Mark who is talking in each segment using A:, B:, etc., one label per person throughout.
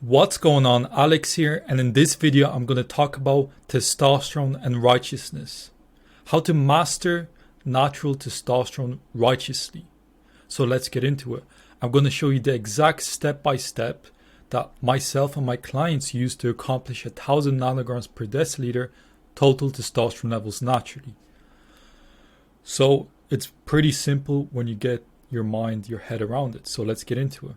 A: What's going on? Alex here, and in this video I'm going to talk about testosterone and righteousness. How to master natural testosterone righteously. So let's get into it. I'm going to show you the exact step-by-step that myself and my clients use to accomplish 1000 nanograms per deciliter total testosterone levels naturally. So it's pretty simple when you get your head around it. So let's get into it.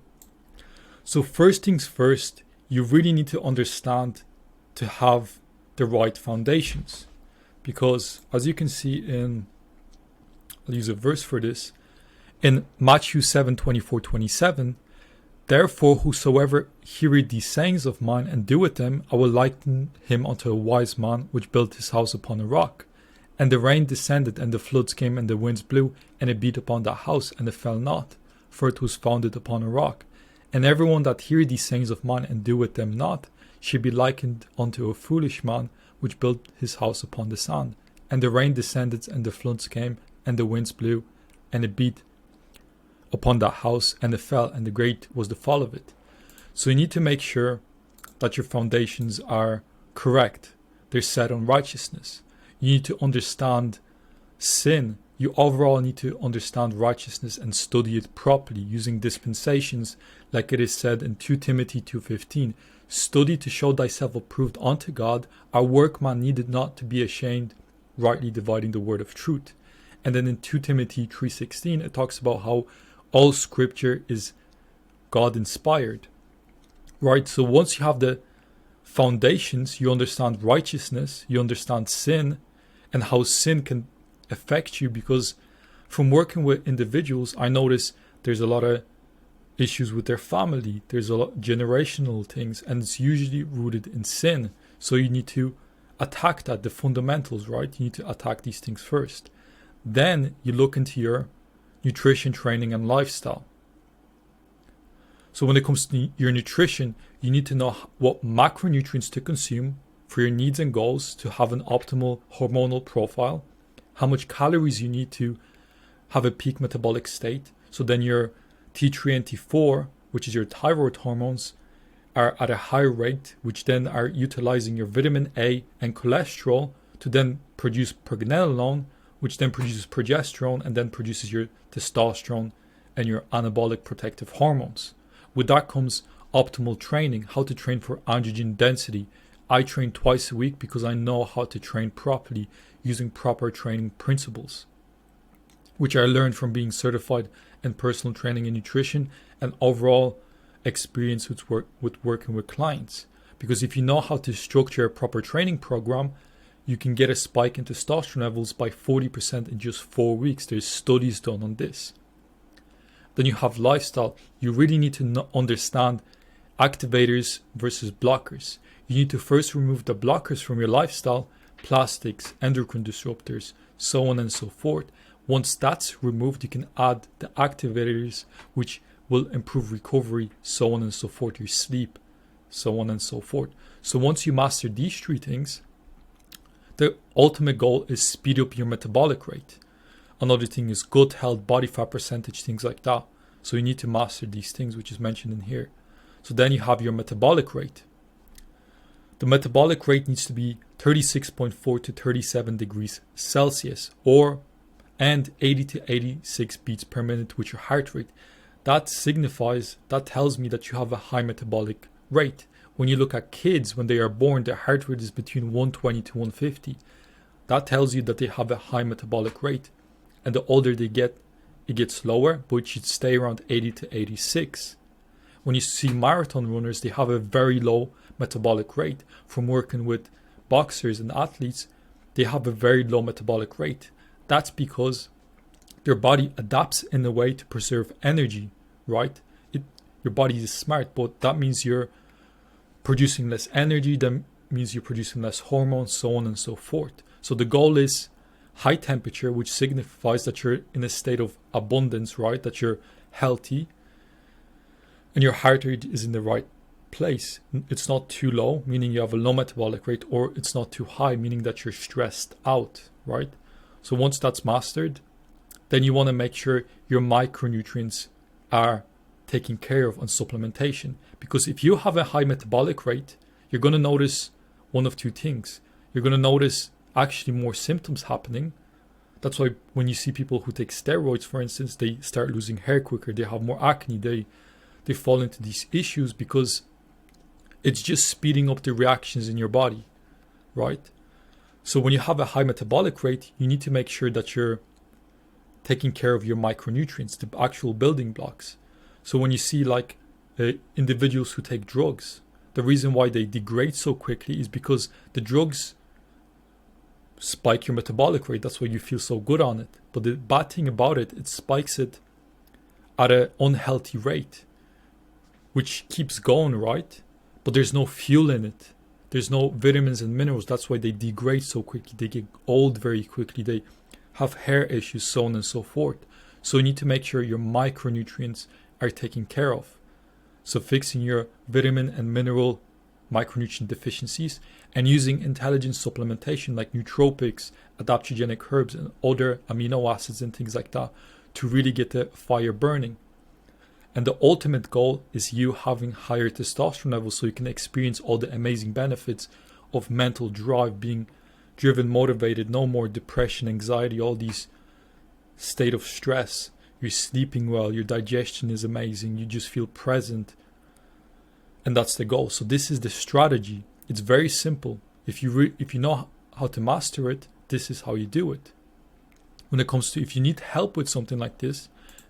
A: So first things first, you really need to understand to have the right foundations. Because as you can see I'll use a verse for this, in Matthew 7:24-27, therefore whosoever heareth these sayings of mine and doeth them, I will liken him unto a wise man which built his house upon a rock. And the rain descended, and the floods came, and the winds blew, and it beat upon that house, and it fell not, for it was founded upon a rock. And everyone that heareth these sayings of mine and doeth them not should be likened unto a foolish man which built his house upon the sand. And the rain descended, and the floods came, and the winds blew, and it beat upon that house, and it fell, and the great was the fall of it. So you need to make sure that your foundations are correct. They're set on righteousness. You need to understand sin. You overall need to understand righteousness and study it properly using dispensations, like it is said in 2 Timothy 2:15. Study to show thyself approved unto God, a workman needed not to be ashamed, rightly dividing the word of truth. And then in 2 Timothy 3:16, it talks about how all scripture is God inspired. Right? So once you have the foundations, you understand righteousness, you understand sin, and how sin can affect you, because from working with individuals, I notice there's a lot of issues with their family. There's a lot of generational things, and it's usually rooted in sin. So you need to attack that, the fundamentals, right? You need to attack these things first. Then you look into your nutrition, training, and lifestyle. So when it comes to your nutrition, you need to know what macronutrients to consume for your needs and goals to have an optimal hormonal profile, how much calories you need to have a peak metabolic state. So then your T3 and T4, which is your thyroid hormones, are at a higher rate, which then are utilizing your vitamin A and cholesterol to then produce pregnenolone, which then produces progesterone and then produces your testosterone and your anabolic protective hormones. With that comes optimal training, how to train for androgen density. I train twice a week because I know how to train properly using proper training principles, which I learned from being certified in personal training and nutrition and overall experience with working with clients. Because if you know how to structure a proper training program, you can get a spike in testosterone levels by 40% in just 4 weeks. There's studies done on this. Then you have lifestyle. You really need to understand activators versus blockers. You need to first remove the blockers from your lifestyle, plastics, endocrine disruptors, so on and so forth. Once that's removed, you can add the activators, which will improve recovery, so on and so forth, your sleep, so on and so forth. So once you master these three things, the ultimate goal is speed up your metabolic rate. Another thing is gut health, body fat percentage, things like that. So you need to master these things, which is mentioned in here. So then you have your metabolic rate. The metabolic rate needs to be 36.4 to 37 degrees Celsius and 80 to 86 beats per minute with your heart rate. That tells me that you have a high metabolic rate. When you look at kids, when they are born, their heart rate is between 120 to 150. That tells you that they have a high metabolic rate. And the older they get, it gets lower, but it should stay around 80 to 86. When you see marathon runners, they have a very low metabolic rate. From working with boxers and athletes, they have a very low metabolic rate. That's because their body adapts in a way to preserve energy, right? Your body is smart, but that means you're producing less energy, that means you're producing less hormones, so on and so forth. So the goal is high temperature, which signifies that you're in a state of abundance, right? That you're healthy and your heart rate is in the right place. It's not too low, meaning you have a low metabolic rate, or it's not too high, meaning that you're stressed out, right? So once that's mastered, then you want to make sure your micronutrients are taken care of on supplementation. Because if you have a high metabolic rate, you're going to notice one of two things. You're going to notice actually more symptoms happening. That's why when you see people who take steroids, for instance, they start losing hair quicker, they have more acne, they fall into these issues because it's just speeding up the reactions in your body, right? So when you have a high metabolic rate, you need to make sure that you're taking care of your micronutrients, the actual building blocks. So when you see like individuals who take drugs, the reason why they degrade so quickly is because the drugs spike your metabolic rate. That's why you feel so good on it. But the bad thing about it, it spikes it at an unhealthy rate, which keeps going, right? But there's no fuel in it. There's no vitamins and minerals. That's why they degrade so quickly. They get old very quickly. They have hair issues, so on and so forth. So you need to make sure your micronutrients are taken care of. So fixing your vitamin and mineral micronutrient deficiencies and using intelligent supplementation like nootropics, adaptogenic herbs, and other amino acids and things like that to really get the fire burning. And the ultimate goal is you having higher testosterone levels so you can experience all the amazing benefits of mental drive, being driven, motivated, no more depression, anxiety, all these state of stress. You're sleeping well, your digestion is amazing, you just feel present. And that's the goal. So this is the strategy. It's very simple. If you know how to master it, this is how you do it. When it comes to if you need help with something like this,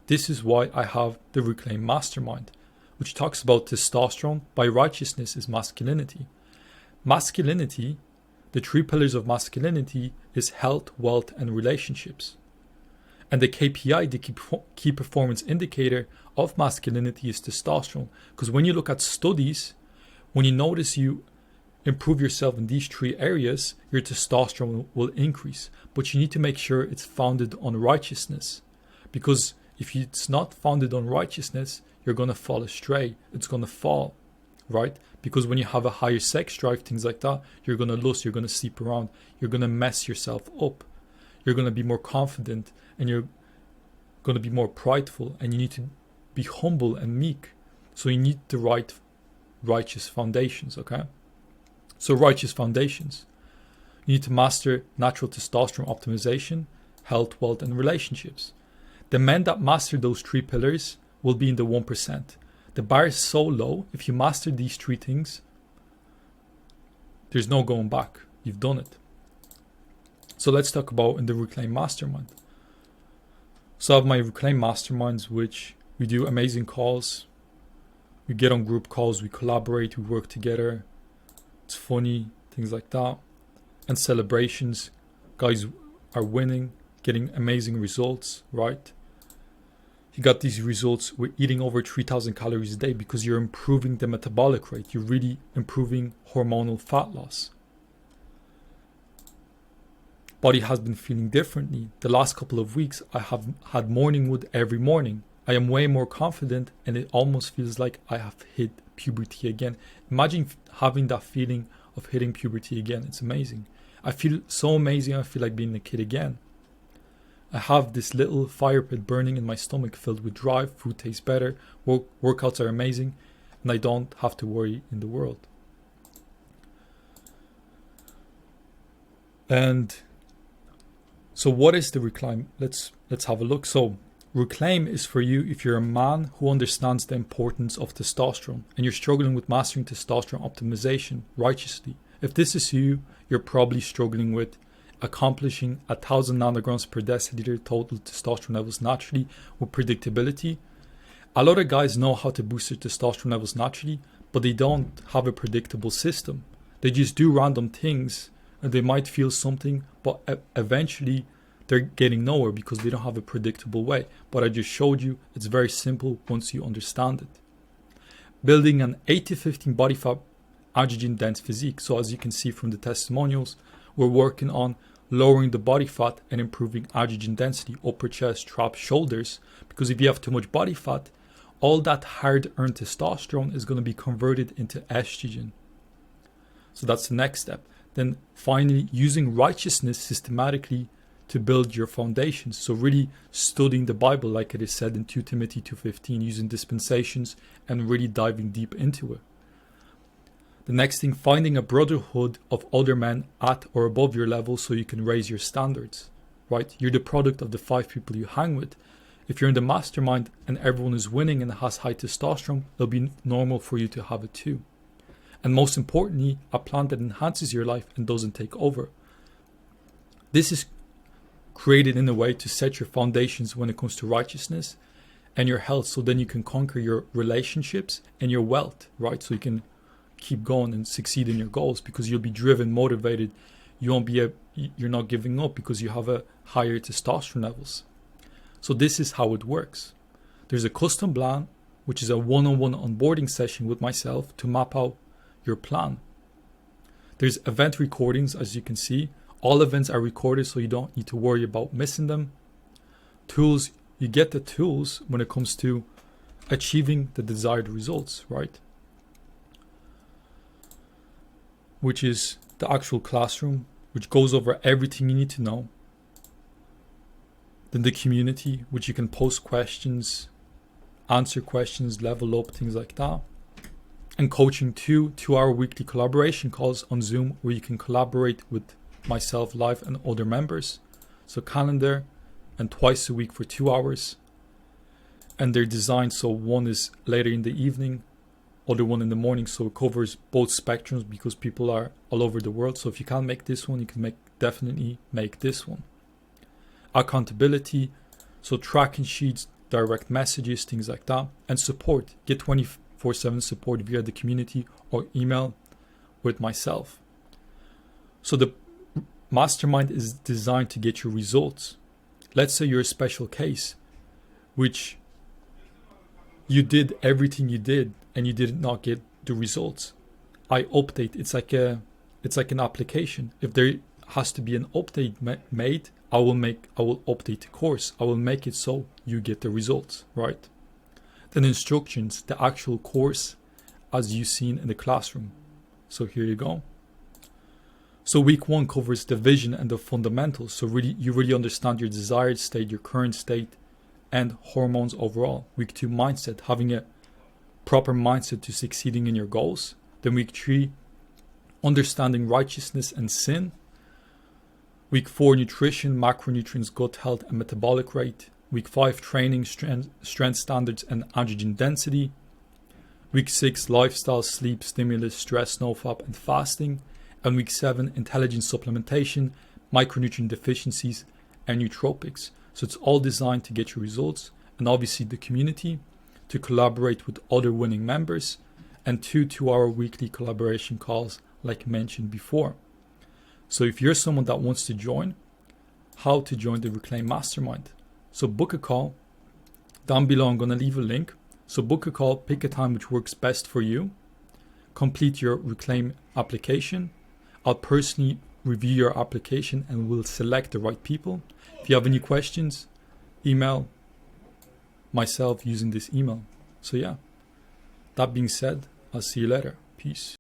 A: this is why I have the Reclaim Mastermind, which talks about testosterone by righteousness is masculinity. Masculinity, the 3 pillars of masculinity is health, wealth, and relationships. And the KPI, the key performance indicator of masculinity is testosterone. Because when you look at studies, when you notice you improve yourself in these 3 areas, your testosterone will increase. But you need to make sure it's founded on righteousness. Because if it's not founded on righteousness, you're going to fall astray. It's going to fall, right? Because when you have a higher sex drive, things like that, you're going to lust, you're going to sleep around, you're going to mess yourself up. You're going to be more confident and you're going to be more prideful, and you need to be humble and meek. So you need the right righteous foundations, okay? So righteous foundations. You need to master natural testosterone optimization, health, wealth, and relationships. The men that master those 3 pillars will be in the 1%. The bar is so low. If you master these 3 things, there's no going back. You've done it. So let's talk about in the Reclaim Mastermind. So I have my Reclaim Masterminds, which we do amazing calls. We get on group calls, we collaborate, we work together. It's funny, things like that. And celebrations. Guys are winning, getting amazing results, right? You got these results with eating over 3,000 calories a day because you're improving the metabolic rate. You're really improving hormonal fat loss. Body has been feeling differently. The last couple of weeks, I have had morning wood every morning. I am way more confident and it almost feels like I have hit puberty again. Imagine having that feeling of hitting puberty again. It's amazing. I feel so amazing. I feel like being a kid again. I have this little fire pit burning in my stomach filled with drive. Food tastes better. Workouts are amazing. And I don't have to worry in the world. And so what is the Reclaim? Let's have a look. So Reclaim is for you if you're a man who understands the importance of testosterone and you're struggling with mastering testosterone optimization righteously. If this is you, you're probably struggling with accomplishing 1,000 nanograms per deciliter total testosterone levels naturally with predictability. A lot of guys know how to boost their testosterone levels naturally, but they don't have a predictable system. They just do random things and they might feel something, but eventually they're getting nowhere because they don't have a predictable way. But I just showed you it's very simple once you understand it. Building an 8-15 body fat androgen dense physique. So as you can see from the testimonials, we're working on lowering the body fat and improving androgen density, upper chest, traps, shoulders. Because if you have too much body fat, all that hard-earned testosterone is going to be converted into estrogen. So that's the next step. Then finally, using righteousness systematically to build your foundations. So really studying the Bible, like it is said in 2 Timothy 2:15, using dispensations and really diving deep into it. The next thing, finding a brotherhood of other men at or above your level so you can raise your standards, right? You're the product of the 5 people you hang with. If you're in the mastermind and everyone is winning and has high testosterone, it'll be normal for you to have it too. And most importantly, a plan that enhances your life and doesn't take over. This is created in a way to set your foundations when it comes to righteousness and your health, so then you can conquer your relationships and your wealth, right? So you can keep going and succeed in your goals because you'll be driven, motivated. You're not giving up because you have a higher testosterone levels. So this is how it works. There's a custom plan, which is a one-on-one onboarding session with myself to map out your plan. There's event recordings, as you can see. All events are recorded, so you don't need to worry about missing them. Tools, you get the tools when it comes to achieving the desired results, right? Which is the actual classroom, which goes over everything you need to know. Then the community, which you can post questions, answer questions, level up, things like that. And coaching, 2-hour weekly collaboration calls on Zoom where you can collaborate with myself live and other members. So calendar, and twice a week for 2 hours. And they're designed so one is later in the evening, other one in the morning, so it covers both spectrums because people are all over the world. So if you can't make this one, you can definitely make this one. Accountability, so tracking sheets, direct messages, things like that. And support, get 24/7 support via the community or email with myself. So the mastermind is designed to get you results. Let's say you're a special case, which you did everything you did and you did not get the results. I update. It's like an application. If there has to be an update made, I will update the course. I will make it so you get the results, right? Then instructions, the actual course as you've seen in the classroom. So here you go. So week 1 covers the vision and the fundamentals. So you really understand your desired state, your current state, and hormones overall. Week 2, mindset, having a proper mindset to succeeding in your goals. Then week 3, understanding righteousness and sin. Week 4, nutrition, macronutrients, gut health, and metabolic rate. Week 5, training, strength standards, and androgen density. Week 6, lifestyle, sleep, stimulus, stress, NoFap, and fasting. And week 7, intelligence supplementation, micronutrient deficiencies, and nootropics. So it's all designed to get you results. And obviously the community, to collaborate with other winning members, and 2-hour weekly collaboration calls like mentioned before. So if you're someone that wants to join, how to join the Reclaim Mastermind. So book a call. Down below I'm going to leave a link. So book a call, pick a time which works best for you. Complete your Reclaim application. I'll personally review your application and we'll select the right people. If you have any questions, email myself using this email. So yeah, that being said, I'll see you later. Peace.